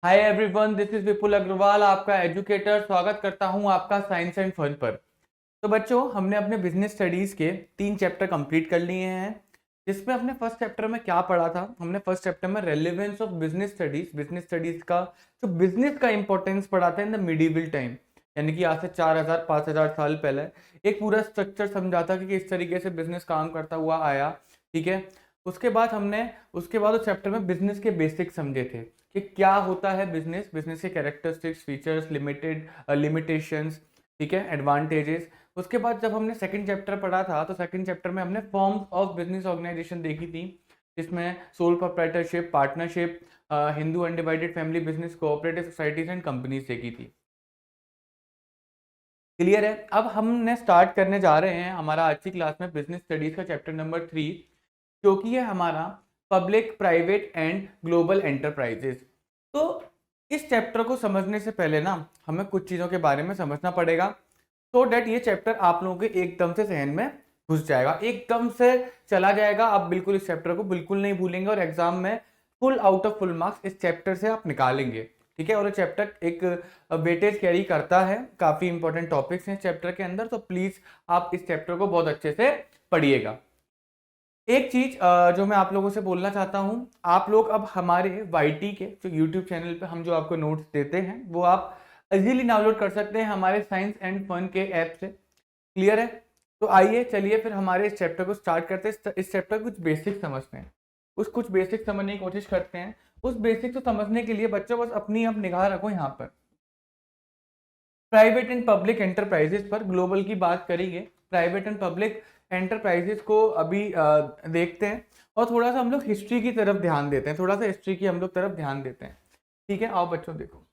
Hi everyone, this is विपुल अग्रवाल, आपका educator. स्वागत करता हूं आपका साइंस एंड फन पर। तो बच्चों, हमने अपने बिजनेस स्टडीज के 3 चैप्टर कंप्लीट कर लिए हैं। जिसमें अपने फर्स्ट चैप्टर में क्या पढ़ा था? हमने फर्स्ट चैप्टर में रेलेवेंस ऑफ बिजनेस स्टडीज का जो बिजनेस का इंपॉर्टेंस पढ़ा था इन द मिडिवल टाइम, यानी कि आज से 4000 5000 साल पहले। एक पूरा स्ट्रक्चर समझा था कि किस तरीके से बिजनेस काम करता हुआ आया। ठीक है। उसके बाद उस चैप्टर में बिजनेस के बेसिक समझे थे कि क्या होता है बिजनेस, बिजनेस के कैरेक्टरिस्टिक्स, फीचर्स, लिमिटेशंस, ठीक है, एडवांटेजेस। उसके बाद जब हमने सेकंड चैप्टर पढ़ा था तो सेकंड चैप्टर में हमने फॉर्म्स ऑफ बिजनेस ऑर्गेनाइजेशन देखी थी, जिसमें sole proprietorship, partnership, Hindu undivided family business, cooperative societies and companies देखी थी। क्लियर है? अब हमने स्टार्ट करने जा रहे हैं हमारा आज की क्लास में बिजनेस स्टडीज का चैप्टर नंबर 3, जो कि है हमारा public, private and global enterprises. तो इस चैप्टर को समझने से पहले ना हमें कुछ चीज़ों के बारे में समझना पड़ेगा, सो डैट ये चैप्टर आप लोगों के एकदम से जहन में घुस जाएगा, एकदम से चला जाएगा। आप बिल्कुल इस चैप्टर को बिल्कुल नहीं भूलेंगे और एग्जाम में full out of full marks इस चैप्टर से आप निकालेंगे। ठीक है। और ये चैप्टर एक वेटेज कैरी करता है, काफ़ी इंपॉर्टेंट टॉपिक्स हैं चैप्टर के अंदर, तो प्लीज़ आप इस चैप्टर को बहुत अच्छे से पढ़िएगा। एक चीज जो मैं आप लोगों से बोलना चाहता हूं, आप लोग अब हमारे वाईटी के जो यूट्यूब चैनल पे हम जो आपको नोट्स देते हैं वो आप इजीली डाउनलोड कर सकते हैं हमारे साइंस एंड फन के ऐप से। क्लियर है? तो आइए चलिए फिर हमारे इस चैप्टर को स्टार्ट करते हैं। इस चैप्टर कुछ बेसिक समझते हैं, कुछ बेसिक समझने की कोशिश करते हैं। उस बेसिक को समझने के लिए बच्चों बस अपनी अब निगाह रखो यहाँ पर प्राइवेट एंड पब्लिक एंटरप्राइजेस पर। ग्लोबल की बात करेंगे, प्राइवेट एंड पब्लिक एंटरप्राइजेस को अभी देखते हैं और थोड़ा सा हम लोग हिस्ट्री की तरफ ध्यान देते हैं, थोड़ा सा हिस्ट्री की हम लोग तरफ ध्यान देते हैं। ठीक है, आओ बच्चों देखो।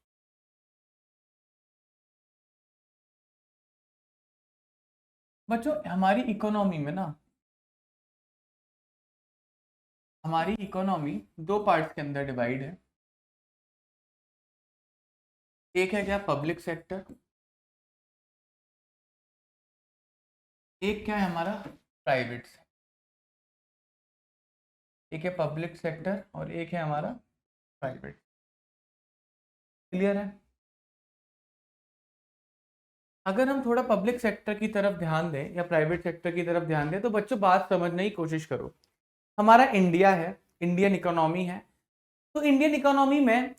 बच्चों, हमारी इकोनॉमी दो पार्ट्स के अंदर डिवाइड है। एक है क्या? Public sector. एक क्या है हमारा? प्राइवेट। एक है पब्लिक सेक्टर और एक है हमारा प्राइवेट। क्लियर है? अगर हम थोड़ा पब्लिक सेक्टर की तरफ ध्यान दें या प्राइवेट सेक्टर की तरफ ध्यान दें तो बच्चों बात समझने की कोशिश करो। हमारा इंडिया है, इंडियन इकोनॉमी है। तो इंडियन इकोनॉमी में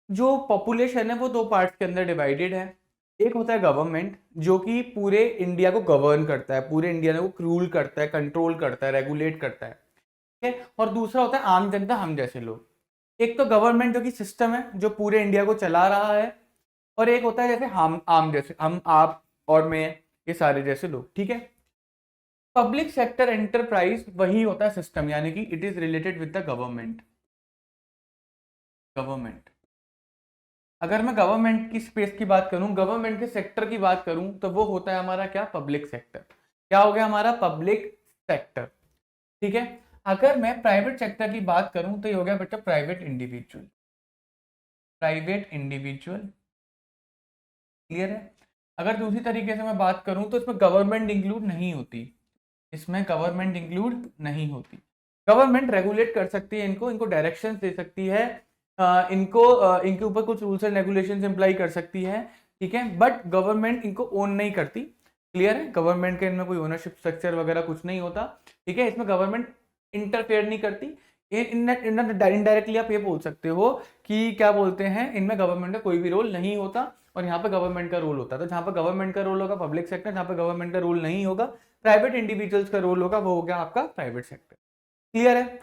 जो पॉपुलेशन है वो दो पार्ट्स के अंदर डिवाइडेड है। एक होता है गवर्नमेंट, जो कि पूरे इंडिया को गवर्न करता है, पूरे इंडिया को रूल करता है, कंट्रोल करता है, रेगुलेट करता है। ठीक है। और दूसरा होता है आम जनता, हम जैसे लोग। एक तो गवर्नमेंट जो कि सिस्टम है जो पूरे इंडिया को चला रहा है, और एक होता है जैसे हम आम जैसे, हम आप और मैं, ये सारे जैसे लोग। ठीक है। पब्लिक सेक्टर एंटरप्राइज वही होता है सिस्टम, यानी कि it is related with the government. अगर मैं गवर्नमेंट की स्पेस की बात करूं, गवर्नमेंट के सेक्टर की बात करूं, तो वो होता है हमारा क्या? Public sector. क्या हो गया हमारा? Public sector. ठीक है। अगर मैं प्राइवेट सेक्टर की बात करूं तो ये हो गया बेटा प्राइवेट इंडिविजुअल। क्लियर है? अगर दूसरी तरीके से मैं बात करूं तो इसमें गवर्नमेंट इंक्लूड नहीं होती, इसमें गवर्नमेंट इंक्लूड नहीं होती। गवर्नमेंट रेगुलेट कर सकती है, इनको इनको डायरेक्शन दे सकती है, इनके ऊपर कुछ रूल्स एंड रेगुलेशंस अप्लाई कर सकती है। ठीक है। बट गवर्नमेंट इनको ओन नहीं करती। क्लियर है? गवर्नमेंट के इनमें कोई ओनरशिप स्ट्रक्चर वगैरह कुछ नहीं होता। ठीक है। इसमें गवर्नमेंट इंटरफेयर नहीं करती। इनडायरेक्टली आप ये बोल सकते हो कि क्या बोलते हैं, इनमें गवर्नमेंट का कोई भी रोल नहीं होता और यहाँ पे गवर्नमेंट का रोल होता है। तो जहाँ पर गवर्नमेंट का रोल होगा पब्लिक सेक्टर, जहाँ पर गवर्नमेंट का रोल नहीं होगा प्राइवेट इंडिविजुअल्स का रोल होगा, वो हो गया आपका प्राइवेट सेक्टर। क्लियर है?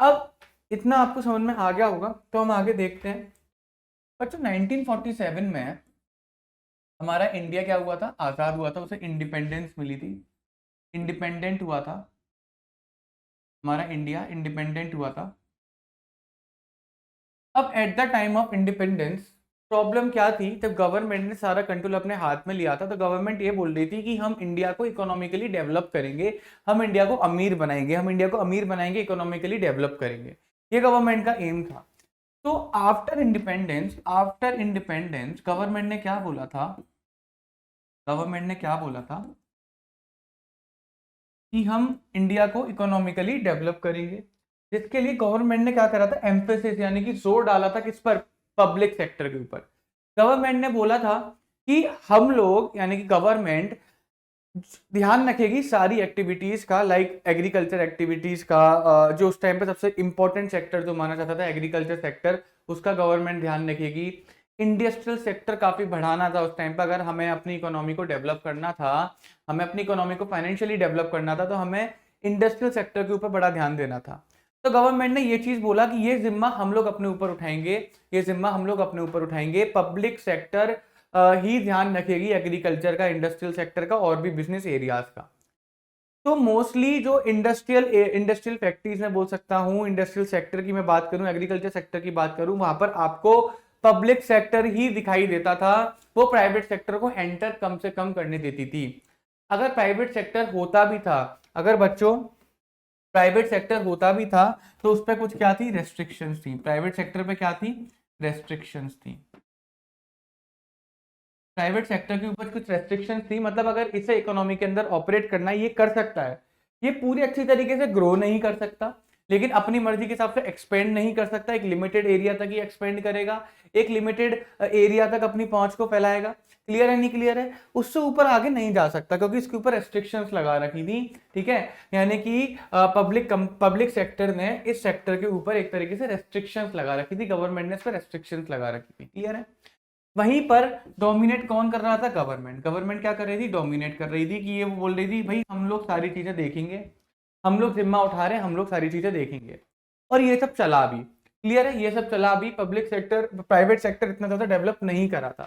अब इतना आपको समझ में आ गया होगा, तो हम आगे देखते हैं। बच्चों 1947 में हमारा इंडिया क्या हुआ था? आज़ाद हुआ था, उसे इंडिपेंडेंस मिली थी, इंडिपेंडेंट हुआ था। हमारा इंडिया इंडिपेंडेंट हुआ था। अब at the time of independence problem क्या थी? जब गवर्नमेंट ने सारा कंट्रोल अपने हाथ में लिया था तो गवर्नमेंट ये बोल रही थी कि हम इंडिया को इकोनॉमिकली डेवलप करेंगे, हम इंडिया को अमीर बनाएंगे, हम इंडिया को अमीर बनाएंगे, इकोनॉमिकली डेवलप करेंगे। ये गवर्नमेंट का एम था। तो आफ्टर इंडिपेंडेंस गवर्नमेंट ने क्या बोला था कि हम इंडिया को इकोनॉमिकली डेवलप करेंगे। जिसके लिए गवर्नमेंट ने क्या करा था? एम्फेसिस यानी कि जोर डाला था किस पर? पब्लिक सेक्टर के ऊपर। गवर्नमेंट ने बोला था कि हम लोग यानी कि गवर्नमेंट ध्यान रखेगी सारी एक्टिविटीज का, लाइक एग्रीकल्चर एक्टिविटीज का, जो उस टाइम पे सबसे इंपॉर्टेंट सेक्टर जो माना जाता था एग्रीकल्चर सेक्टर, उसका गवर्नमेंट ध्यान रखेगी। इंडस्ट्रियल सेक्टर काफी बढ़ाना था उस टाइम पे, अगर हमें अपनी इकोनॉमी को डेवलप करना था, हमें अपनी इकोनॉमी को फाइनेंशियली डेवलप करना था, तो हमें इंडस्ट्रियल सेक्टर के ऊपर बड़ा ध्यान देना था। तो गवर्नमेंट ने ये चीज बोला कि ये जिम्मा हम लोग अपने ऊपर उठाएंगे, ये जिम्मा हम लोग अपने ऊपर उठाएंगे, पब्लिक सेक्टर ही ध्यान रखेगी एग्रीकल्चर का, इंडस्ट्रियल सेक्टर का और भी बिजनेस एरियाज का। तो मोस्टली जो इंडस्ट्रियल फैक्ट्रीज में बोल सकता हूँ, इंडस्ट्रियल सेक्टर की मैं बात करूं, एग्रीकल्चर सेक्टर की बात करूं, वहां पर आपको पब्लिक सेक्टर ही दिखाई देता था, वो प्राइवेट सेक्टर को एंटर कम से कम करने देती थी। अगर प्राइवेट सेक्टर होता भी था, अगर बच्चों प्राइवेट सेक्टर होता भी था, तो उस पर कुछ क्या थी, रेस्ट्रिक्शंस थी। प्राइवेट सेक्टर पे क्या थी, रेस्ट्रिक्शंस थी। प्राइवेट सेक्टर के ऊपर कुछ रेस्ट्रिक्शंस थी, मतलब अगर इसे इकोनॉमी के अंदर ऑपरेट करना है, ये कर सकता है, ये पूरी अच्छी तरीके से ग्रो नहीं कर सकता, लेकिन अपनी मर्जी के हिसाब से एक्सपेंड नहीं कर सकता, एक लिमिटेड एरिया तक ही एक्सपेंड करेगा, एक लिमिटेड एरिया तक अपनी पहुंच को फैलाएगा। क्लियर है, नहीं क्लियर है? उससे ऊपर आगे नहीं जा सकता, क्योंकि इसके ऊपर रेस्ट्रिक्शंस लगा रखी थी। ठीक है, यानी कि पब्लिक सेक्टर ने इस सेक्टर के ऊपर एक तरीके से रेस्ट्रिक्शंस लगा रखी थी, गवर्नमेंट ने इस पर रेस्ट्रिक्शंस लगा रखी थी। क्लियर है? वहीं पर डोमिनेट कौन कर रहा था, गवर्नमेंट। गवर्नमेंट क्या कर रही थी, डोमिनेट कर रही थी, कि ये वो बोल रही थी भाई हम लोग सारी चीजें देखेंगे, हम लोग जिम्मा उठा रहे हैं, हम लोग सारी चीजें देखेंगे। और ये सब चला भी। क्लियर है, ये सब चला भी। पब्लिक सेक्टर, प्राइवेट सेक्टर इतना ज्यादा डेवलप नहीं करा था।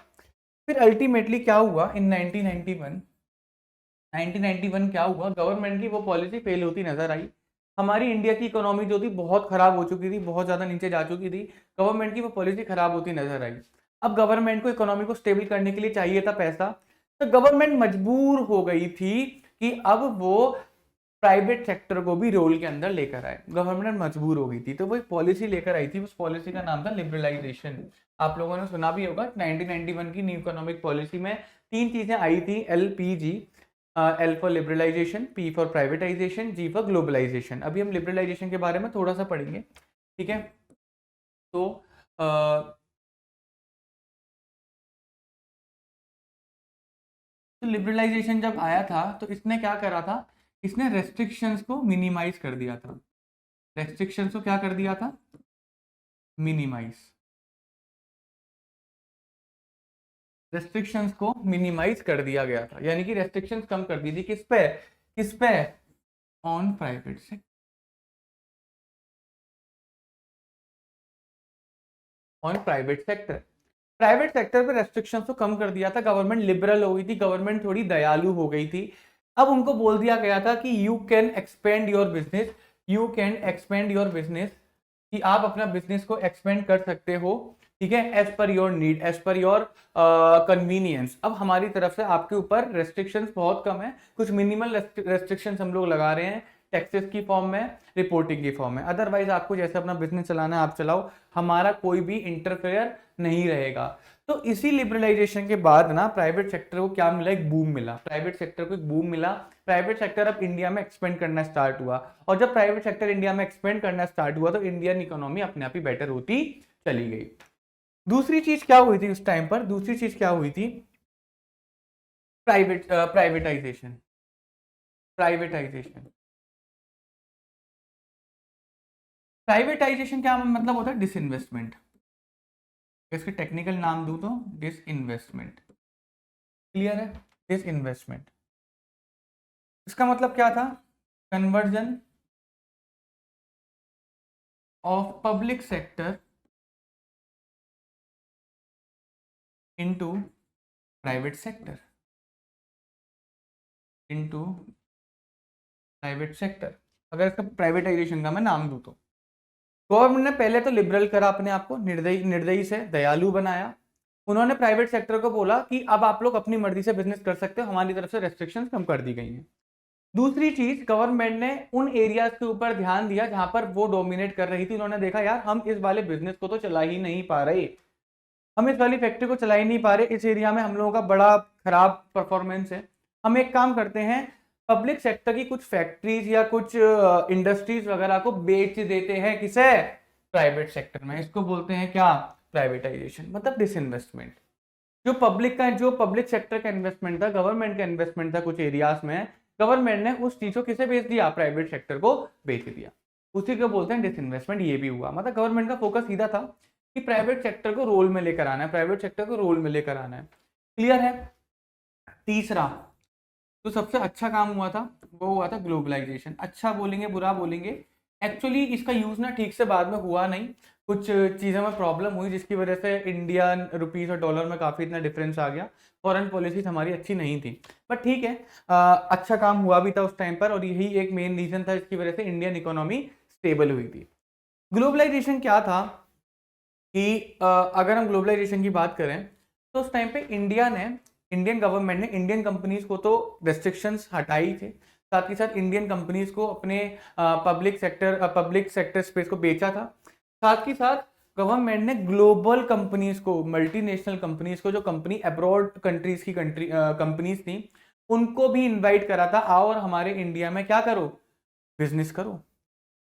फिर अल्टीमेटली क्या हुआ इन 1991 क्या हुआ, गवर्नमेंट की वो पॉलिसी फेल होती नजर आई। हमारी इंडिया की इकोनॉमी जो थी बहुत खराब हो चुकी थी, बहुत ज्यादा नीचे जा चुकी थी, गवर्नमेंट की वो पॉलिसी खराब होती नजर आई। अब गवर्नमेंट को इकोनॉमी को स्टेबल करने के लिए चाहिए था पैसा, तो गवर्नमेंट मजबूर हो गई थी कि अब वो प्राइवेट सेक्टर को भी रोल के अंदर लेकर आए। गवर्नमेंट मजबूर हो गई थी, तो वो एक पॉलिसी लेकर आई थी, उस पॉलिसी का नाम था लिबरलाइजेशन। आप लोगों ने सुना भी होगा, 1991 की न्यू इकोनॉमिक पॉलिसी में 3 चीजें आई थी, LPG, L for liberalization, P for privatization, G for globalization. अभी हम लिबरलाइजेशन के बारे में थोड़ा सा पढ़ेंगे। ठीक है, तो लिबरलाइजेशन जब आया था तो इसने क्या करा था, इसने रेस्ट्रिक्शंस को मिनिमाइज कर दिया था। रेस्ट्रिक्शंस को क्या कर दिया था, मिनिमाइज। रेस्ट्रिक्शंस को मिनिमाइज कर दिया गया था, यानी कि रेस्ट्रिक्शंस कम कर दी थी। किस पे, किस पे, on private sector, on private sector. Private sector पे रेस्ट्रिक्शंस को कम कर दिया था, गवर्नमेंट लिबरल हो गई थी, गवर्नमेंट थोड़ी दयालु हो गई थी। अब उनको बोल दिया गया था कि you can expand your business, you can expand your business, कि आप अपना बिजनेस को एक्सपेंड कर सकते हो। ठीक है, as per your need, as per your convenience. अब हमारी तरफ से आपके ऊपर रेस्ट्रिक्शंस बहुत कम है, कुछ मिनिमल रेस्ट्रिक्शंस हम लोग लगा रहे हैं, टैक्सेस की फॉर्म में, रिपोर्टिंग की फॉर्म में। अदरवाइज आपको जैसे अपना बिजनेस चलाना है आप चलाओ, हमारा कोई भी इंटरफेयर नहीं रहेगा। तो इसी लिबरलाइजेशन के बाद ना प्राइवेट सेक्टर को क्या मिला, एक बूम मिला। प्राइवेट सेक्टर को एक बूम मिला, प्राइवेट सेक्टर अब इंडिया में एक्सपेंड करना स्टार्ट हुआ। और जब प्राइवेट सेक्टर इंडिया में एक्सपेंड करना स्टार्ट हुआ तो इंडियन इकोनॉमी अपने आप ही बेटर होती चली गई। दूसरी चीज क्या हुई थी उस टाइम पर, दूसरी चीज क्या हुई थी, प्राइवेटाइजेशन। प्राइवेटाइजेशन, प्राइवेटाइजेशन क्या मतलब होता है, डिसइन्वेस्टमेंट। इसके टेक्निकल नाम दूं तो डिसइन्वेस्टमेंट। क्लियर है, डिसइन्वेस्टमेंट। इसका मतलब क्या था, conversion of public sector into private sector, into private sector. अगर इसका प्राइवेटाइजेशन का मैं नाम दूं तो गवर्नमेंट ने पहले तो लिबरल करा अपने आप को, निर्दयी निर्दयी से दयालु बनाया। उन्होंने प्राइवेट सेक्टर को बोला कि अब आप लोग अपनी मर्जी से बिजनेस कर सकते हो, हमारी तरफ से रेस्ट्रिक्शंस कम कर दी गई हैं। दूसरी चीज, गवर्नमेंट ने उन एरियाज के ऊपर ध्यान दिया जहां पर वो डोमिनेट कर रही थी। उन्होंने देखा यार हम इस वाले बिजनेस को तो चला ही नहीं पा रहे, हम इस वाली फैक्ट्री को चला ही नहीं पा रहे, इस एरिया में हम लोगों का बड़ा खराब परफॉर्मेंस है। हम एक काम करते हैं, पब्लिक सेक्टर की कुछ फैक्ट्रीज या कुछ इंडस्ट्रीज वगैरह को बेच देते हैं, किसे, प्राइवेट सेक्टर में। इसको बोलते हैं क्या, प्राइवेटाइजेशन मतलब डिसइन्वेस्टमेंट। जो पब्लिक सेक्टर का इन्वेस्टमेंट था, गवर्नमेंट का इन्वेस्टमेंट था कुछ एरियाज में, गवर्नमेंट ने उस चीज को किसे बेच दिया, प्राइवेट सेक्टर को बेच दिया। उसी को बोलते हैं डिसइन्वेस्टमेंट। ये भी हुआ, मतलब गवर्नमेंट का फोकस सीधा था कि प्राइवेट सेक्टर को रोल में लेकर आना है, प्राइवेट सेक्टर को रोल में लेकर आना है। क्लियर है। तीसरा तो सबसे अच्छा काम हुआ था वो हुआ था ग्लोबलाइजेशन। अच्छा बोलेंगे बुरा बोलेंगे, एक्चुअली इसका यूज ना ठीक से बाद में हुआ नहीं, कुछ चीज़ों में प्रॉब्लम हुई जिसकी वजह से इंडियन रुपीस और डॉलर में काफ़ी इतना डिफरेंस आ गया। फॉरेन पॉलिसीज हमारी अच्छी नहीं थी, बट ठीक है, अच्छा काम हुआ भी था उस टाइम पर, और यही एक मेन रीजन था जिसकी वजह से इंडियन इकोनॉमी स्टेबल हुई थी। ग्लोबलाइजेशन क्या था कि अगर हम ग्लोबलाइजेशन की बात करें तो उस टाइम पे इंडियन गवर्नमेंट ने इंडियन कंपनीज को तो रेस्ट्रिक्शंस हटाई थे, साथ ही साथ इंडियन कंपनीज को अपने पब्लिक सेक्टर स्पेस को बेचा था। साथ ही साथ गवर्नमेंट ने ग्लोबल कंपनीज को, मल्टीनेशनल कंपनीज को, जो कंपनी अब्रॉड कंट्रीज की कंपनीज थी, उनको भी इन्वाइट करा था, आओ और हमारे इंडिया में क्या करो, बिजनेस करो।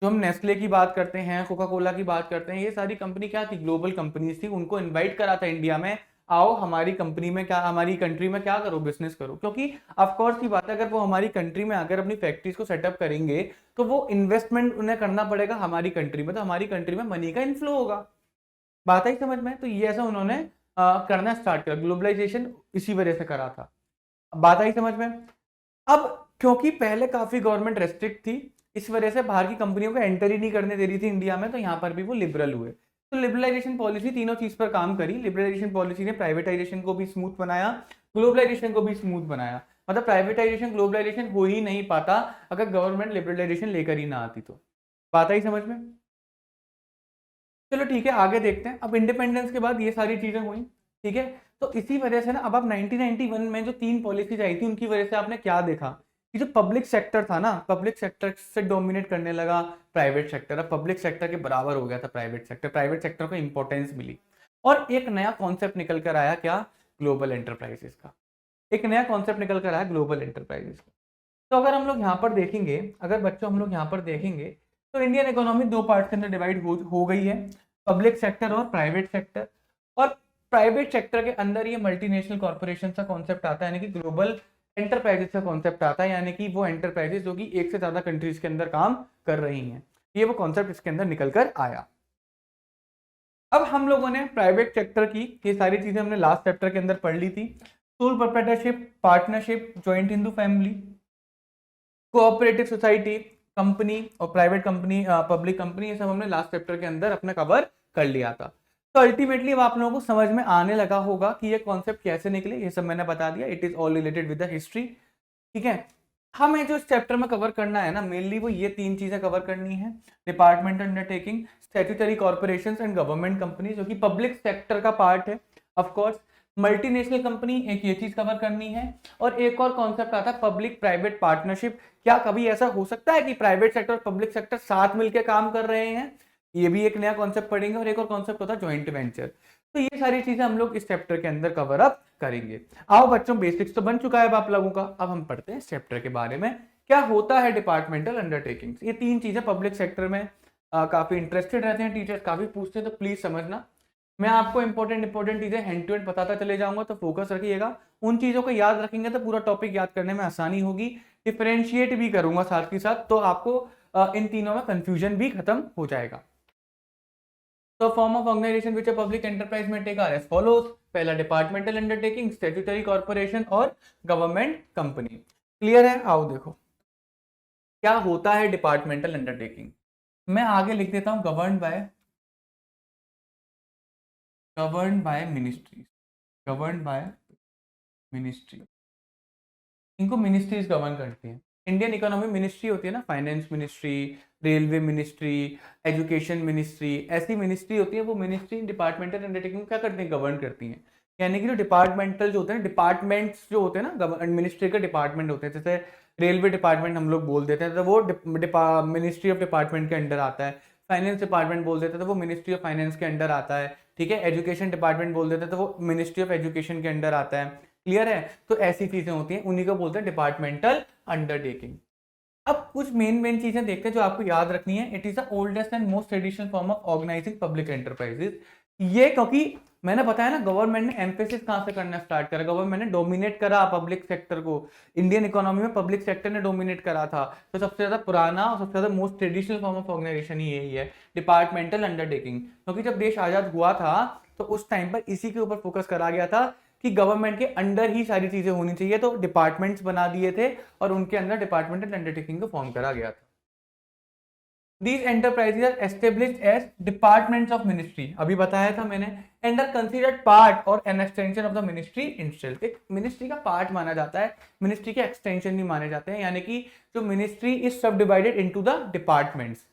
जो हम नेस्ले की बात करते हैं, कोका कोला की बात करते हैं, ये सारी कंपनी क्या थी, ग्लोबल कंपनीज थी, उनको इनवाइट करा था इंडिया में, आओ हमारी कंपनी में क्या, हमारी कंट्री में क्या करो, बिजनेस करो। क्योंकि ऑफ कोर्स की बात है, अगर वो हमारी कंट्री में आकर अपनी फैक्ट्रीज को सेटअप करेंगे तो वो इन्वेस्टमेंट उन्हें करना पड़ेगा हमारी कंट्री में, तो हमारी कंट्री में मनी का इनफ्लो होगा। बात आई समझ में। तो ये ऐसा उन्होंने करना स्टार्ट किया, ग्लोबलाइजेशन इसी वजह से करा था। बात आई समझ में। अब क्योंकि पहले काफी गवर्नमेंट रेस्ट्रिक्ट थी, इस वजह से बाहर की कंपनियों को एंटर ही नहीं करने दे रही थी इंडिया में, तो यहाँ पर भी वो लिबरल हुए। तो लिबरलाइजेशन पॉलिसी तीनों चीज पर काम करी। लिबरलाइजेशन पॉलिसी ने प्राइवेटाइजेशन को भी स्मूथ बनाया, ग्लोबलाइजेशन को भी स्मूथ बनाया। मतलब प्राइवेटाइजेशन ग्लोबलाइजेशन हो ही नहीं पाता अगर गवर्नमेंट लिबरलाइजेशन लेकर ही ना आती। तो बात आई समझ में। चलो ठीक है, आगे देखते हैं। अब इंडिपेंडेंस के बाद ये सारी चीजें हुई, ठीक है। तो इसी वजह से ना अब आप 1991 में जो 3 पॉलिसीज आई थी उनकी वजह से आपने क्या देखा कि जो पब्लिक सेक्टर था ना, पब्लिक सेक्टर से डोमिनेट करने लगा प्राइवेट सेक्टर। अब पब्लिक सेक्टर के बराबर हो गया था प्राइवेट सेक्टर को इंपॉर्टेंस मिली, और एक नया कॉन्सेप्ट निकल कर आया, क्या, ग्लोबल एंटरप्राइजेस का। एक नया कॉन्सेप्ट निकल कर आया ग्लोबल एंटरप्राइजेस का। तो अगर हम लोग यहाँ पर देखेंगे, अगर बच्चों हम लोग यहाँ पर देखेंगे, तो इंडियन इकोनॉमी 2 पार्ट के अंदर डिवाइड हो गई है, पब्लिक सेक्टर और प्राइवेट सेक्टर। और प्राइवेट सेक्टर के अंदर ये मल्टीनेशनल कॉर्पोरेशन का कॉन्सेप्ट आता है, यानी कि ग्लोबल एंटरप्राइजेस का कॉन्सेप्ट आता है, यानी कि वो एंटरप्राइजेस जो कि एक से ज्यादा कंट्रीज के अंदर काम कर रही हैं, ये वो कॉन्सेप्ट इसके अंदर निकल कर आया। अब हम लोगों ने प्राइवेट सेक्टर की ये सारी चीजें हमने लास्ट चैप्टर के अंदर पढ़ ली थी। Sole proprietorship, partnership, joint Hindu family, cooperative society, company और प्राइवेट कंपनी, पब्लिक कंपनी, ये सब हमने लास्ट चैप्टर के अंदर अपना कवर कर लिया था। तो अल्टीमेटली अब आप लोगों को समझ में आने लगा होगा कि ये कॉन्सेप्ट कैसे निकले, ये सब मैंने बता दिया। It is all related with the history, ठीक है। हमें जो इस चैप्टर में कवर करना है ना, मेनली वो ये 3 चीजें कवर करनी है, departmental undertaking, statutory corporations and government company, जो कि पब्लिक सेक्टर का पार्ट है। ऑफ कोर्स मल्टीनेशनल कंपनी, एक ये चीज कवर करनी है। और एक और कॉन्सेप्ट आता है पब्लिक प्राइवेट पार्टनरशिप। क्या कभी ऐसा हो सकता है कि प्राइवेट सेक्टर और पब्लिक सेक्टर साथ मिलकर काम कर रहे हैं, ये भी एक नया कॉन्सेप्ट पढ़ेंगे। और एक और कॉन्सेप्ट होता है ज्वाइंट वेंचर। तो ये सारी चीजें हम लोग इस चैप्टर के अंदर कवर अप करेंगे। आओ बच्चों, बेसिक्स तो बन चुका है अब आप लोगों का, अब हम पढ़ते हैं इस चैप्टर के बारे में, क्या होता है डिपार्टमेंटल अंडरटेकिंग्स। ये 3 चीजें पब्लिक सेक्टर में काफी इंटरेस्टेड रहते हैं टीचर्स, काफी पूछते हैं, तो प्लीज समझना। मैं आपको इंपॉर्टेंट चीजें हैंड टू हैंड बताता चले जाऊंगा, तो फोकस रखिएगा। उन चीजों को याद रखेंगे तो पूरा टॉपिक याद करने में आसानी होगी। डिफरेंशिएट भी करूंगा साथ ही साथ, तो आपको इन तीनों में कंफ्यूजन भी खत्म हो जाएगा। तो form of organization which public enterprise में टेक आर एज फॉलोज। पहला डिपार्टमेंटल अंडरटेकिंग, स्टैट्यूटरी कॉर्पोरेशन और गवर्नमेंट कंपनी। क्लियर है। आओ देखो क्या होता है डिपार्टमेंटल अंडरटेकिंग। मैं आगे लिख देता हूं गवर्न बाय मिनिस्ट्री। इनको मिनिस्ट्रीज गवर्न करती हैं। इंडियन इकोनॉमी मिनिस्ट्री होती है ना, finance ministry, railway ministry, education ministry, ऐसी मिनिस्ट्री होती है। वो मिनिस्ट्री डिपार्टमेंटल अंडरटेकिंग क्या करती हैं, गवर्न करती हैं। यानी कि जो डिपार्टमेंटल जो होते हैं, डिपार्टमेंट्स जो होते हैं ना, मिनिस्ट्री के डिपार्टमेंट होते हैं, जैसे रेलवे डिपार्टमेंट हम लोग बोल देते हैं तो वो मिनिस्ट्री ऑफ डिपार्टमेंट के अंडर आता है। फाइनेंस डिपार्टमेंट बोल देते हैं तो वो मिनिस्ट्री ऑफ फाइनेंस के अंडर आता है, ठीक है। एजुकेशन डिपार्टमेंट बोल देते हैं तो वो मिनिस्ट्री ऑफ एजुकेशन के अंडर आता है। क्लियर है। तो ऐसी चीजें होती हैं, उन्हीं को बोलते हैं डिपार्टमेंटल अंडरटेकिंग। अब कुछ मेन चीजें देखते हैं जो आपको याद रखनी है। It is the oldest and most traditional form of organizing public enterprises. ये क्योंकि मैंने बताया ना, गवर्नमेंट ने एम्फेसिस कहां से करना स्टार्ट करा, गवर्नमेंट ने डोमिनेट करा पब्लिक सेक्टर को। इंडियन इकोनॉमी में पब्लिक सेक्टर ने डोमिनेट करा था, तो सबसे ज्यादा पुराना और सबसे ज्यादा most traditional form of organisation ही यही है, डिपार्टमेंटल अंडरटेकिंग। क्योंकि जब देश आजाद हुआ था तो उस टाइम पर इसी के ऊपर फोकस करा गया था कि गवर्नमेंट के अंडर ही सारी चीजें होनी चाहिए, तो डिपार्टमेंट्स बना दिए थे और उनके अंदर डिपार्टमेंटल अंडरटेकिंग को फॉर्म करा गया था। These enterprises are established as departments of ministry, अभी बताया था मैंने, and are considered part or an extension of the ministry itself। एक मिनिस्ट्री का पार्ट माना जाता है, मिनिस्ट्री के एक्सटेंशन नहीं माने जाते हैं, यानी कि जो मिनिस्ट्री इज सब डिवाइडेड इनटू द डिपार्टमेंट्स।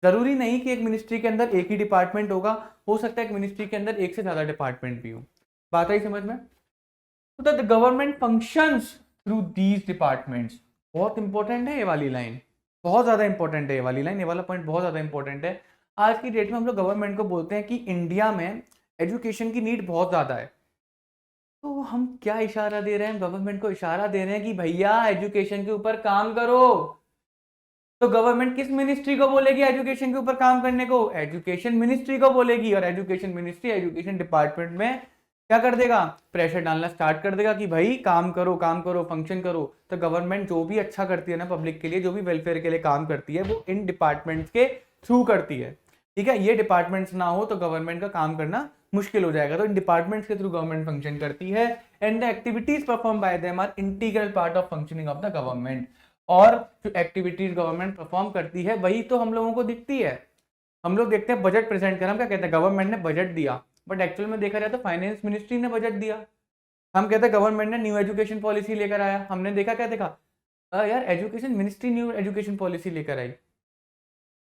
जरूरी नहीं कि एक मिनिस्ट्री के अंदर एक ही डिपार्टमेंट होगा, हो सकता है एक मिनिस्ट्री के अंदर एक से ज्यादा डिपार्टमेंट भी हो। बात आई समझ में? तो the government functions through these departments. बहुत इंपॉर्टेंट है ये वाली लाइन, बहुत ज्यादा इंपॉर्टेंट है ये वाली लाइन, ये वाला पॉइंट बहुत ज्यादा इंपॉर्टेंट है। आज की डेट में हम लोग गवर्नमेंट को बोलते हैं कि इंडिया में एजुकेशन की नीड बहुत ज्यादा है, तो हम क्या इशारा दे रहे हैं? गवर्नमेंट को इशारा दे रहे हैं कि भैया एजुकेशन के ऊपर काम करो। तो गवर्नमेंट किस मिनिस्ट्री को बोलेगी एजुकेशन के ऊपर काम करने को? एजुकेशन मिनिस्ट्री को बोलेगी, और एजुकेशन मिनिस्ट्री एजुकेशन डिपार्टमेंट में क्या कर देगा? प्रेशर डालना स्टार्ट कर देगा कि भाई काम करो, काम करो, फंक्शन करो। तो गवर्नमेंट जो भी अच्छा करती है ना पब्लिक के लिए, जो भी वेलफेयर के लिए काम करती है, वो इन डिपार्टमेंट्स के थ्रू करती है। ठीक है, ये डिपार्टमेंट्स ना हो तो गवर्नमेंट का काम करना मुश्किल हो जाएगा, तो इन डिपार्टमेंट्स के थ्रू गवर्नमेंट फंक्शन करती है। And the activities perform by them are integral part of functioning of the government. और जो एक्टिविटीज गवर्नमेंट परफॉर्म करती है वही तो हम लोगों को दिखती है। हम लोग देखते हैं बजट प्रेजेंट कर, हम क्या कहते हैं? गवर्नमेंट ने बजट दिया, बट एक्चुअल में देखा जाए तो फाइनेंस मिनिस्ट्री ने बजट दिया। हम कहते हैं गवर्नमेंट ने न्यू एजुकेशन पॉलिसी लेकर आया, हमने देखा क्या देखा? यार education ministry new education policy लेकर आई।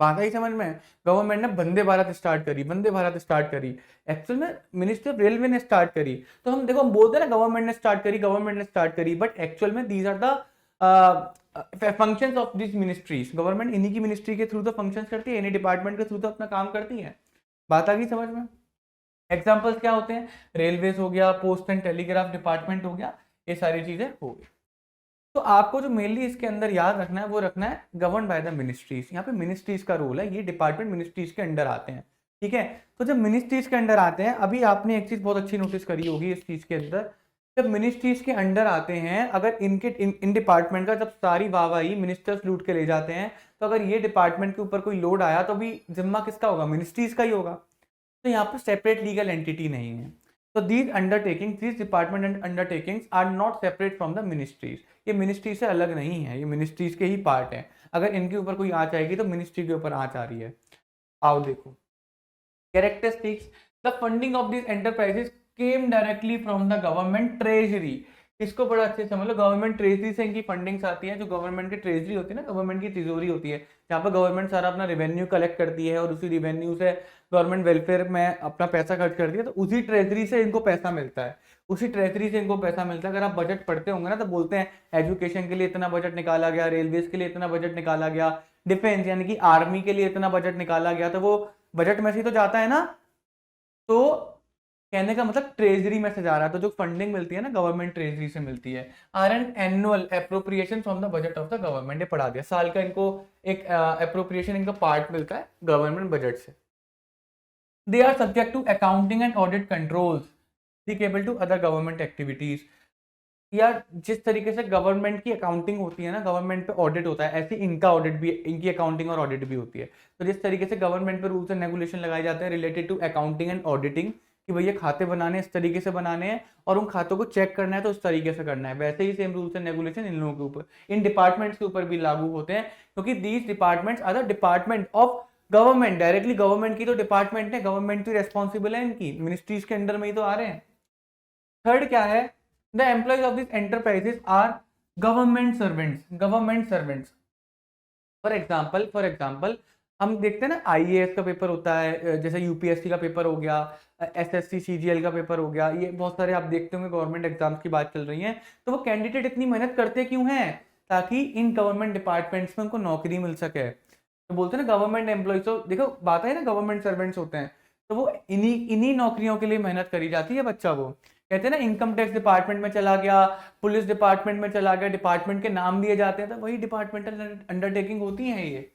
बात आई समझ में? गवर्नमेंट ने वंदे भारत स्टार्ट करी, वंदे भारत स्टार्ट करी, एक्चुअल में मिनिस्ट्री ऑफ रेलवे ने स्टार्ट करी। तो हम देखो, हम बोलते हैं ना गवर्नमेंट ने स्टार्ट करी, गवर्नमेंट ने स्टार्ट करी, बट एक्चुअल में these are the functions of this ministries. Government इन्हीं की मिनिस्ट्री के थ्रू तो फंक्शंस करती है, इन्हीं डिपार्टमेंट के थ्रू तो अपना काम करती है। बात आ गई समझ में? एग्जाम्पल्स क्या होते हैं? रेलवेज हो गया, पोस्ट एंड टेलीग्राफ डिपार्टमेंट हो गया, ये सारी चीजें हो गई। तो आपको जो मेनली इसके अंदर याद रखना है वो रखना है गवर्न बाय द मिनिस्ट्रीज। यहाँ पे मिनिस्ट्रीज का रोल है, ये डिपार्टमेंट मिनिस्ट्रीज के अंडर आते हैं। ठीक है, तो जब मिनिस्ट्रीज के अंडर आते हैं, अभी आपने एक चीज बहुत अच्छी नोटिस करी होगी इस चीज के अंदर, जब मिनिस्ट्रीज के अंडर आते हैं, अगर इनके इन डिपार्टमेंट का जब सारी वाहवाही मिनिस्टर्स लूट के ले जाते हैं, तो अगर ये डिपार्टमेंट के ऊपर कोई लोड आया तो भी जिम्मा किसका होगा? मिनिस्ट्रीज का ही होगा। तो यहाँ पर सेपरेट लीगल एंटिटी नहीं है। तो these undertakings, these department undertakings are not separate from the ministries. ये मिनिस्ट्री से अलग नहीं है, ये मिनिस्ट्रीज के ही पार्ट है। अगर इनके ऊपर कोई आंच आएगी तो मिनिस्ट्री के ऊपर आंच आ रही है। आओ देखो, characteristics, the funding of this enterprises came directly from the government treasury. इसको बड़ा अच्छे से समझ लो, गवर्नमेंट ट्रेजरी से इनकी फंडिंग्स आती है। जो गवर्नमेंट की ट्रेजरी होती है ना, गवर्नमेंट की तिजोरी होती है, जहाँ पर गवर्नमेंट सारा अपना रेवेन्यू कलेक्ट करती है और उसी रेवेन्यू से गवर्नमेंट वेलफेयर में अपना पैसा खर्च करती है, तो उसी ट्रेजरी से इनको पैसा मिलता है, उसी ट्रेजरी से इनको पैसा मिलता है। अगर आप बजट पढ़ते होंगे ना तो बोलते हैं एजुकेशन के लिए इतना बजट निकाला गया, रेलवेज के लिए इतना बजट निकाला गया, डिफेंस यानी कि आर्मी के लिए इतना बजट निकाला गया, तो वो बजट में से ही तो जाता है ना। तो कहने का मतलब ट्रेजरी में से जा रहा है, तो जो फंडिंग मिलती है ना गवर्नमेंट ट्रेजरी से मिलती है। Are an annual appropriation from the budget of the government, ने पढ़ा दिया, साल का इनको एक अप्रोप्रिएशन इनका पार्ट मिलता है गवर्नमेंट बजट से। They are subject to accounting and audit controls applicable to other government activities. यार जिस तरीके से गवर्नमेंट की अकाउंटिंग होती है ना, गवर्नमेंट पे ऑडिट होता है, ऐसी इनका ऑडिट भी, इनकी अकाउंटिंग और ऑडिट भी होती है। तो जिस तरीके से गवर्नमेंट पे रूल्स एंड रेगुलेशन लगाए जाते हैं related to accounting and auditing, कि भैया खाते बनाने इस तरीके से बनाने हैं और उन खातों को चेक करना है तो उस तरीके से करना है, वैसे ही सेम रूल्स एंड रेगुलेशन इन लोगों के ऊपर, इन डिपार्टमेंट्स के ऊपर भी लागू होते हैं। क्योंकि these departments are the department of government, directly government की तो डिपार्टमेंट है, गवर्नमेंट की रेस्पॉन्सिबल है, इनकी मिनिस्ट्रीज के अंडर में ही तो आ रहे हैं। थर्ड क्या है? The employees of this enterprises are government servants, government servants. For example हम देखते हैं ना, आईएएस का पेपर होता है, जैसे यूपीएससी का पेपर हो गया, एसएससी सीजीएल का पेपर हो गया, ये बहुत सारे आप देखते होंगे गवर्नमेंट एग्जाम्स की बात चल रही है। तो वो कैंडिडेट इतनी मेहनत करते क्यों हैं? ताकि इन गवर्नमेंट डिपार्टमेंट्स में उनको नौकरी मिल सके। तो बोलते हैं ना गवर्नमेंट एम्प्लॉइज, तो देखो बात है ना, गवर्नमेंट सर्वेंट्स होते हैं, तो वो इन्हीं इन्हीं नौकरियों के लिए मेहनत करी जाती है बच्चा। वो कहते हैं ना इनकम टैक्स डिपार्टमेंट में चला गया, पुलिस डिपार्टमेंट में चला गया, डिपार्टमेंट के नाम दिए जाते हैं, तो वही डिपार्टमेंटल अंडरटेकिंग होती है ये।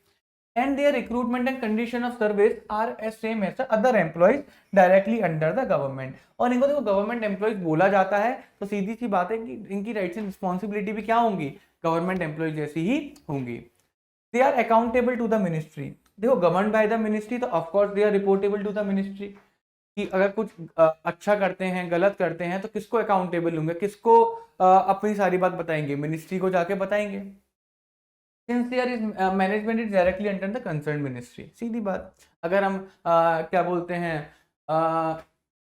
and their recruitment and condition of service are as same as the other employees directly under the government। और इनको देखो गवर्नमेंट एम्प्लॉयज बोला जाता है तो सीधी सी बात है कि इनकी राइट्स एंड रिस्पॉन्सिबिलिटी भी क्या होंगी, गवर्नमेंट एम्प्लॉयज जैसी ही होंगी। They are accountable to the ministry, देखो गवर्न बाय द मिनिस्ट्री तो of course they are reportable to the ministry, कि अगर कुछ अच्छा करते हैं गलत करते हैं तो किसको अकाउंटेबल होंगे, किसको अपनी सारी बात बताएंगे, मिनिस्ट्री को जाके बताएंगे। Since there is management is directly under the concern ministry, सीधी बात। अगर हम क्या बोलते हैं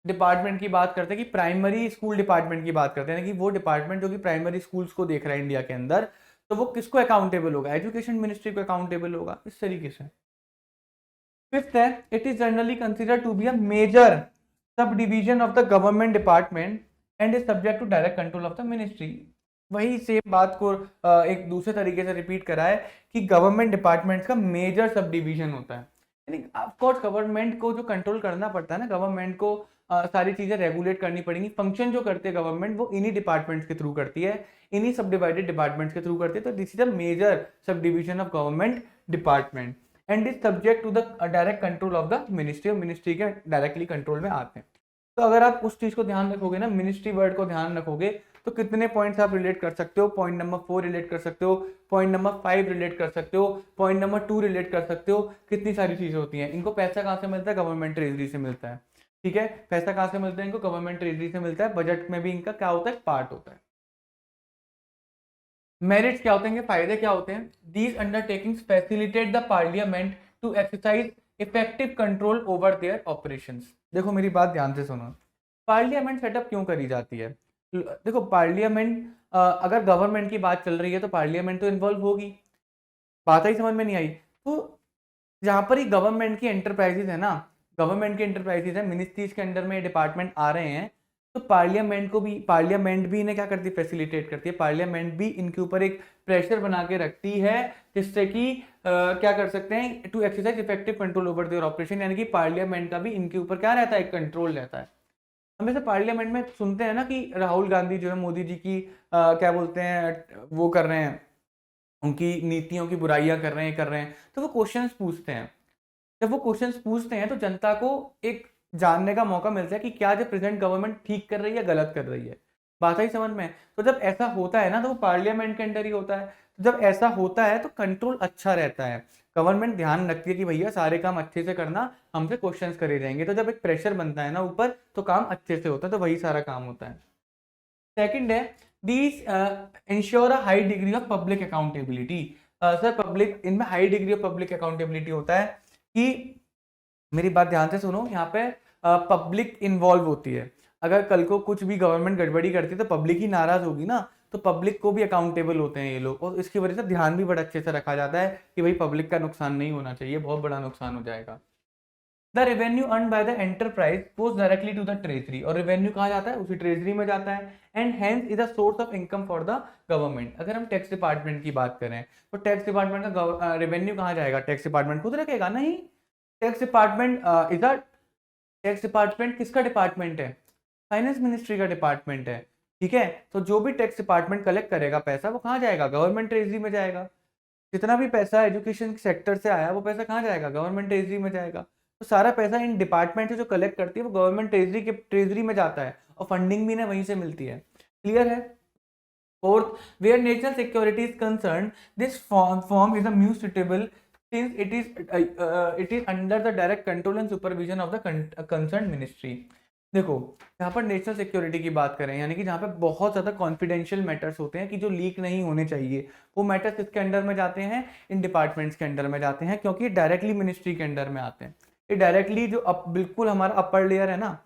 डिपार्टमेंट की बात करते हैं कि प्राइमरी स्कूल डिपार्टमेंट की बात करते हैं कि वो डिपार्टमेंट जो कि प्राइमरी स्कूल्स को देख रहा है इंडिया के अंदर, तो वो किसको अकाउंटेबल होगा, एजुकेशन मिनिस्ट्री को अकाउंटेबल होगा, इस तरीके से। फिफ्थ है, it is generally considered to be a major sub division of the government department and is subject to direct control of the ministry. वही सेम बात को एक दूसरे तरीके से रिपीट करा है कि गवर्नमेंट डिपार्टमेंट्स का मेजर सब डिवीजन होता है, यानी ऑफकोर्स गवर्नमेंट को जो कंट्रोल करना पड़ता है ना, गवर्नमेंट को सारी चीजें रेगुलेट करनी पड़ेंगी, फंक्शन जो करते हैं गवर्नमेंट वो इन्हीं डिपार्टमेंट्स के थ्रू करती है, इन्हीं सब डिवाइडेड डिपार्टमेंट्स के थ्रू करती है। तो this is the major sub division of government department and is subject to the direct control of the ministry, और मिनिस्ट्री के डायरेक्टली कंट्रोल में आते हैं। तो अगर आप उस चीज को ध्यान रखोगे ना, मिनिस्ट्री वर्ड को ध्यान रखोगे, तो कितने पॉइंट्स आप रिलेट कर सकते हो, पॉइंट नंबर 4 रिलेट कर सकते हो, पॉइंट नंबर 5 रिलेट कर सकते हो, पॉइंट नंबर 2 रिलेट कर सकते हो, कितनी सारी चीजें होती हैं। इनको पैसा कहाँ से मिलता है, गवर्नमेंट ट्रेजरी से मिलता है, ठीक है, पैसा कहाँ से मिलता है इनको, गवर्नमेंट ट्रेजरी से मिलता है, बजट में भी इनका क्या होता है, पार्ट होता है। मेरिट्स क्या होते हैं, फायदे क्या होते हैं, these undertakings facilitate the parliament to exercise effective control over their operations. देखो मेरी बात ध्यान से सुनो, पार्लियामेंट सेटअप क्यों करी जाती है, देखो पार्लियामेंट अगर गवर्नमेंट की बात चल रही है तो पार्लियामेंट तो इन्वॉल्व होगी, बात ही समझ में नहीं आई। तो जहां पर ही गवर्नमेंट की एंटरप्राइजेज है ना, गवर्नमेंट की एंटरप्राइजेज है, मिनिस्ट्रीज के अंडर में डिपार्टमेंट आ रहे हैं, तो पार्लियामेंट भी इन्हें क्या करती है, फैसिलिटेट करती है, पार्लियामेंट भी इनके ऊपर एक प्रेशर बना के रखती है, जिससे कि क्या कर सकते हैं, to exercise effective control over their operation, यानी कि पार्लियामेंट का भी इनके ऊपर क्या रहता है, कंट्रोल रहता है। हम ऐसे पार्लियामेंट में सुनते हैं ना कि राहुल गांधी जो है मोदी जी की क्या बोलते हैं वो कर रहे हैं, उनकी नीतियों की बुराइयां कर रहे हैं, तो वो क्वेश्चंस पूछते हैं। जब वो क्वेश्चंस पूछते हैं तो जनता को एक जानने का मौका मिलता है कि क्या जो प्रेजेंट गवर्नमेंट ठीक कर रही है, गलत कर रही है, बात ही समझ में। तो जब ऐसा होता है ना तो वो पार्लियामेंट के अंदर ही होता है, तो जब ऐसा होता है तो कंट्रोल अच्छा रहता है, गवर्नमेंट ध्यान रखती है कि भैया सारे काम अच्छे से करना, हमसे क्वेश्चंस करे जाएंगे, तो जब एक प्रेशर बनता है ना ऊपर तो काम अच्छे से होता है, तो वही सारा काम होता है। सेकंड है, these ensure a high degree of public accountability. Sir public, इनमें high degree of public accountability होता है कि, मेरी बात ध्यान से सुनो, यहाँ पे पब्लिक इन्वॉल्व होती है, अगर कल को कुछ भी गवर्नमेंट गड़बड़ी करती है तो पब्लिक ही नाराज होगी ना, तो पब्लिक को भी अकाउंटेबल होते हैं ये लोग, और इसकी वजह से ध्यान भी बड़ा अच्छे से रखा जाता है कि भाई पब्लिक का नुकसान नहीं होना चाहिए, बहुत बड़ा नुकसान हो जाएगा। The revenue earn by the enterprise goes directly to the treasury, और रेवेन्यू कहाँ जाता है, उसी ट्रेजरी में जाता है, and hence is a source of income for the government. अगर हम टैक्स डिपार्टमेंट की बात करें तो टैक्स डिपार्टमेंट का रेवेन्यू कहाँ जाएगा, टैक्स डिपार्टमेंट खुद रखेगा नहीं, tax department is a, tax department किसका डिपार्टमेंट है, फाइनेंस मिनिस्ट्री का डिपार्टमेंट है, ठीक है। तो जो भी टैक्स डिपार्टमेंट कलेक्ट करेगा पैसा वो कहाँ जाएगा, गवर्नमेंट ट्रेजरी में जाएगा। जितना भी पैसा एजुकेशन सेक्टर से आया वो पैसा कहाँ जाएगा, गवर्नमेंट ट्रेजरी में जाएगा। तो सारा पैसा इन डिपार्टमेंट से जो कलेक्ट करती है वो गवर्नमेंट ट्रेजरी में जाता है, और फंडिंग भी ना वहीं से मिलती है, क्लियर है। Fourth, where national security is concern, this form is a muse suitable since it is under the direct control and supervision of the concerned ministry। देखो यहाँ पर नेशनल सिक्योरिटी की बात करें, यानी कि जहाँ पे बहुत ज़्यादा कॉन्फिडेंशियल मैटर्स होते हैं कि जो लीक नहीं होने चाहिए, वो मैटर्स किसके अंडर में जाते हैं, इन डिपार्टमेंट्स के अंडर में जाते हैं, क्योंकि डायरेक्टली मिनिस्ट्री के अंडर में आते हैं। ये डायरेक्टली जो बिल्कुल हमारा अपर लेयर है ना,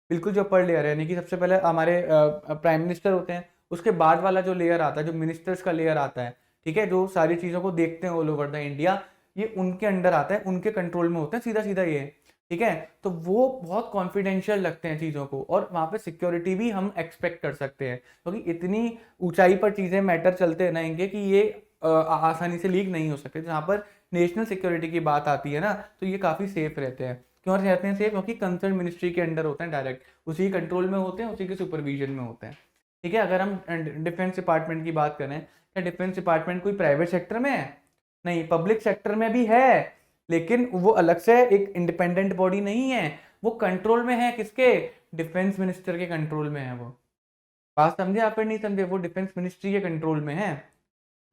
बिल्कुल जो अपर लेयर है, यानी कि सबसे पहले हमारे प्राइम मिनिस्टर होते हैं, उसके बाद वाला जो लेयर आता है, जो मिनिस्टर्स का लेयर आता है, ठीक है, जो सारी चीज़ों को देखते हैं ऑल ओवर द इंडिया, ये उनके अंडर आता है, उनके कंट्रोल में होते हैं, सीधा सीधा ये, ठीक है। तो वो बहुत कॉन्फिडेंशियल लगते हैं चीज़ों को, और वहाँ पे सिक्योरिटी भी हम एक्सपेक्ट कर सकते हैं, क्योंकि इतनी ऊंचाई पर चीज़ें मैटर चलते रहेंगे कि ये आसानी से लीक नहीं हो सकते। जहाँ पर नेशनल सिक्योरिटी की बात आती है ना, तो ये काफ़ी सेफ रहते हैं। क्यों रहते हैं सेफ, क्योंकि कंसर्न मिनिस्ट्री के अंडर होते हैं, डायरेक्ट उसी कंट्रोल में होते हैं, उसी के सुपरविजन में होते हैं, ठीक है। अगर हम डिफेंस डिपार्टमेंट की बात करें, क्या डिफेंस डिपार्टमेंट कोई प्राइवेट सेक्टर में है, नहीं, पब्लिक सेक्टर में भी है, लेकिन वो अलग से एक इंडिपेंडेंट बॉडी नहीं है, वो कंट्रोल में है। किसके? डिफेंस मिनिस्टर के कंट्रोल में है वो। बात समझे आप फिर नहीं समझे? वो डिफेंस मिनिस्ट्री के कंट्रोल में है।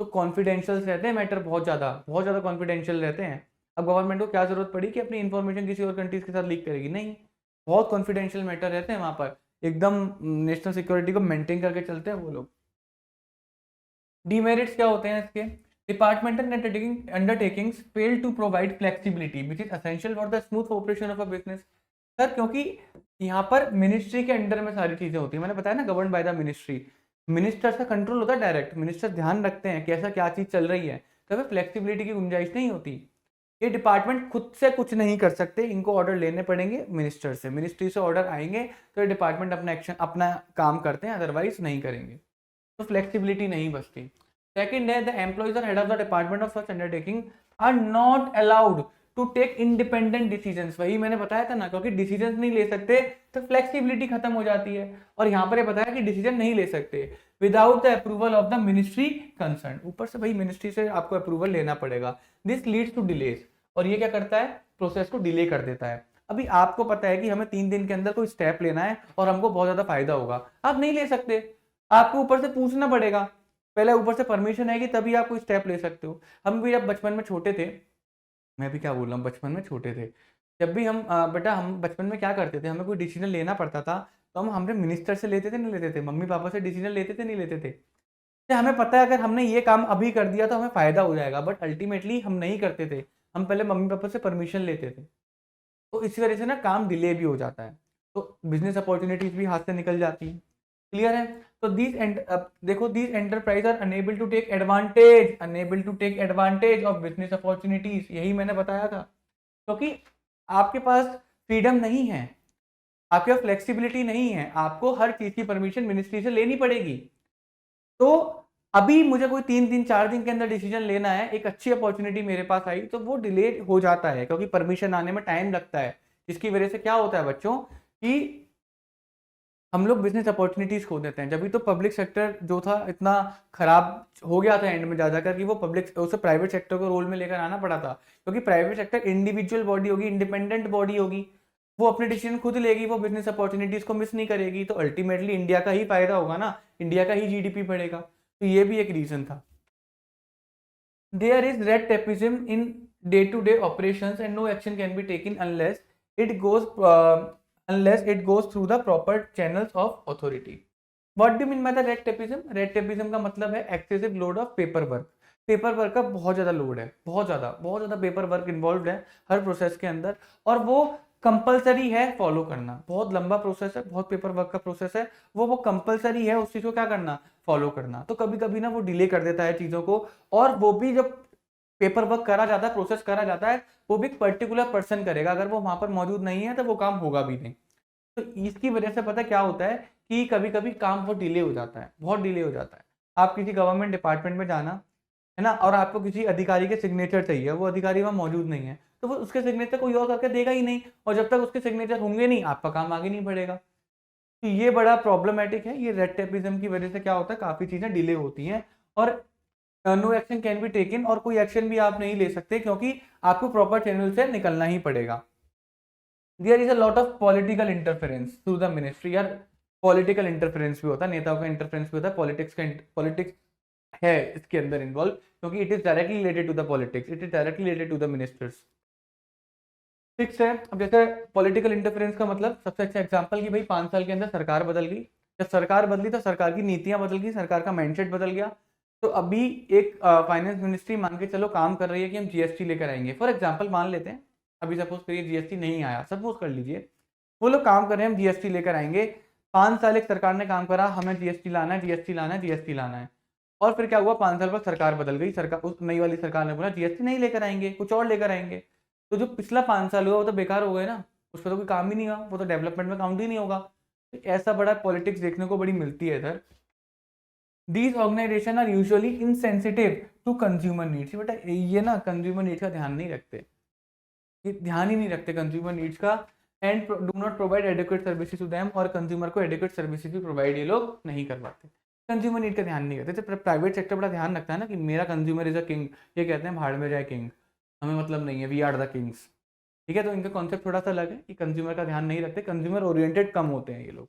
तो कॉन्फिडेंशियल रहते हैं मैटर, बहुत ज़्यादा कॉन्फिडेंशियल रहते हैं। अब गवर्नमेंट को क्या जरूरत पड़ी कि अपनी इन्फॉर्मेशन किसी और कंट्रीज के साथ लीक करेगी? नहीं, बहुत कॉन्फिडेंशियल मैटर रहते हैं वहाँ पर, एकदम नेशनल सिक्योरिटी को मेंटेन करके चलते हैं वो लोग। डीमेरिट्स क्या होते हैं इसके? Departmental undertakings fail to provide flexibility which is essential for the smooth operation of a business. Sir क्योंकि यहाँ पर मिनिस्ट्री के अंडर में सारी चीजें होती है, मैंने बताया ना, govern by the ministry. Minister का कंट्रोल होता है डायरेक्ट, मिनिस्टर ध्यान रखते हैं कैसा क्या चीज चल रही है, तब फ्लेक्सिबिलिटी की गुंजाइश नहीं होती। ये डिपार्टमेंट खुद से कुछ नहीं कर सकते, इनको ऑर्डर लेने पड़ेंगे मिनिस्टर से, मिनिस्ट्री से ऑर्डर आएंगे तो ये डिपार्टमेंट अपना एक्शन, अपना काम करते हैं, अदरवाइज नहीं करेंगे। तो फ्लेक्सिबिलिटी नहीं बचती। सेकंड है, द एम्प्लॉइज और head of the department of such undertaking are not allowed to take independent decisions. वही मैंने बताया था ना, क्योंकि डिसीजंस नहीं ले सकते तो फ्लेक्सिबिलिटी खत्म हो जाती है। और यहाँ पर बताया कि डिसीजन नहीं ले सकते without the approval of the ministry concern. ऊपर से भाई मिनिस्ट्री से आपको अप्रूवल लेना पड़ेगा। दिस लीड्स टू डिलेज, और ये क्या करता है? प्रोसेस को डिले कर देता है। अभी आपको पता है कि हमें 3 दिन के अंदर कोई स्टेप लेना है और हमको बहुत ज्यादा फायदा होगा, आप नहीं ले सकते, आपको ऊपर से पूछना पड़ेगा, पहले ऊपर से परमिशन आएगी तभी आप कोई स्टेप ले सकते हो। हम भी जब बचपन में छोटे थे, मैं भी क्या बोल रहा हूँ, बचपन में छोटे थे, जब भी हम बेटा हम बचपन में क्या करते थे, हमें कोई डिसीजन लेना पड़ता था तो हम हमने मिनिस्टर से लेते थे नहीं लेते थे, मम्मी पापा से डिसीजन लेते थे नहीं लेते थे। तो हमें पता है अगर हमने ये काम अभी कर दिया तो हमें फायदा हो जाएगा, बट अल्टीमेटली हम नहीं करते थे, हम पहले मम्मी पापा से परमिशन लेते थे। तो इसी वजह से ना काम डिले भी हो जाता है, तो बिजनेस अपॉर्चुनिटीज भी हाथ से निकल जाती है। क्लियर है? तो देखो these enterprise are unable to take advantage of business opportunities. यही मैंने बताया था, क्योंकि आपके पास फ्रीडम नहीं है, आपके पास फ्लेक्सिबिलिटी नहीं है, आपको हर चीज की परमिशन मिनिस्ट्री से लेनी पड़ेगी। तो अभी मुझे कोई 3 दिन 4 दिन के अंदर डिसीजन लेना है, एक अच्छी अपॉर्चुनिटी मेरे पास आई तो वो डिले हो जाता है, क्योंकि परमिशन आने में टाइम लगता है, जिसकी वजह से क्या होता है बच्चों कि हम लोग बिजनेस अपॉर्चुनिटीज खो देते हैं। जब भी तो पब्लिक सेक्टर जो था इतना खराब हो गया था एंड में जा जाकर कि वो पब्लिक उसे प्राइवेट सेक्टर को रोल में लेकर आना पड़ा था, क्योंकि प्राइवेट सेक्टर इंडिविजुअल बॉडी होगी, इंडिपेंडेंट बॉडी होगी, वो अपने डिसीजन खुद लेगी, वो बिजनेस अपॉर्चुनिटीज को मिस नहीं करेगी, तो अल्टीमेटली इंडिया का ही फायदा होगा ना, इंडिया का ही जीडीपी बढ़ेगा। तो ये भी एक रीजन था। There is red tapism in day to day operations and no action can be taken it goes unless it goes through the proper channels of authority. What do you mean by the red tapeism? Red tapeism का मतलब है excessive load of paper work. Paper work का बहुत ज़्यादा load है, बहुत ज़्यादा paper work involve है हर प्रोसेस के अंदर, और वो कंपलसरी है फॉलो करना। बहुत लंबा प्रोसेस है, बहुत पेपर वर्क का प्रोसेस है, वो कंपलसरी है उस चीज़ को क्या करना, फॉलो करना। तो कभी कभी ना वो डिले कर देता है चीज़ों को, और वो भी जब पेपर वर्क करा जाता है, प्रोसेस करा जाता है, वो भी पर्टिकुलर पर्सन करेगा, अगर वो वहां पर मौजूद नहीं है तो वो काम होगा भी नहीं। तो इसकी वजह से पता क्या होता है कि कभी कभी काम बहुत डिले हो जाता है, बहुत डिले हो जाता है। आप किसी गवर्नमेंट डिपार्टमेंट में जाना है ना, और आपको किसी अधिकारी के सिग्नेचर चाहिए, वो अधिकारी वहां मौजूद नहीं है, तो वो उसके सिग्नेचर कोई और करके देगा ही नहीं, और जब तक उसके सिग्नेचर होंगे नहीं आपका काम आगे नहीं बढ़ेगा। तो ये बड़ा प्रॉब्लमेटिक है, ये रेड टेपिज्म की वजह से क्या होता है, काफी चीजें डिले होती हैं, और no action can be taken, और कोई एक्शन भी आप नहीं ले सकते क्योंकि आपको प्रॉपर चैनल से निकलना ही पड़ेगा। There is a lot of political interference through the ministry. यार पॉलिटिकल इंटरफेरेंस भी होता है, नेताओं का इंटरफेरेंस भी होता है, पॉलिटिक्स है इसके अंदर इन्वॉल्व, क्योंकि it is directly related to the politics, it is directly related to the ministers. Fix है। अब जैसे पॉलिटिकल इंटरफेरेंस का मतलब सबसे अच्छा एग्जांपल कि भाई 5 साल के अंदर सरकार बदल गई, जब सरकार बदली तो सरकार की नीतियां बदल गई, सरकार का माइंडसेट बदल गया। तो अभी एक फाइनेंस मिनिस्ट्री मान के चलो काम कर रही है कि हम जीएसटी लेकर आएंगे, फॉर एग्जांपल मान लेते हैं, अभी सपोज करिए जीएसटी नहीं आया, सपोज कर लीजिए, वो लोग काम कर रहे हैं हम जीएसटी लेकर आएंगे। 5 साल एक सरकार ने काम करा, हमें जीएसटी लाना है, जीएसटी लाना है, जीएसटी लाना है, और फिर क्या हुआ, 5 साल बाद सरकार बदल गई, सरकार उस नई वाली सरकार ने बोला जीएसटी नहीं लेकर आएंगे, कुछ और लेकर आएंगे। तो जो पिछला 5 साल हुआ वो तो बेकार हो गए ना, उस पर तो कोई काम ही नहीं हुआ, वो तो डेवलपमेंट में काउंट ही नहीं होगा। तो ऐसा बड़ा पॉलिटिक्स देखने को बड़ी मिलती है इधर। These organizations are usually insensitive to consumer needs। बेटा ये ना कंज्यूमर नीड्स का ध्यान नहीं रखते, ये ध्यान ही नहीं रखते कंज्यूमर नीड्स का, and do not provide adequate services to them, और कंज्यूमर को एडिक्वेट सर्विसेज भी प्रोवाइड ये लोग नहीं करवाते। कंज्यूमर नीड का ध्यान नहीं रखते। जैसे प्राइवेट सेक्टर बड़ा ध्यान रखता है ना कि मेरा कंज्यूमर इज अ किंग, ये कहते हैं भाड़ में जाए किंग, हमें मतलब नहीं है, वी आर द किंग्स। ठीक है, तो इनका कॉन्सेप्ट थोड़ा सा अलग है कि कंज्यूमर का ध्यान नहीं रखते, कंज्यूमर ओरिएंटेड कम होते हैं ये लोग।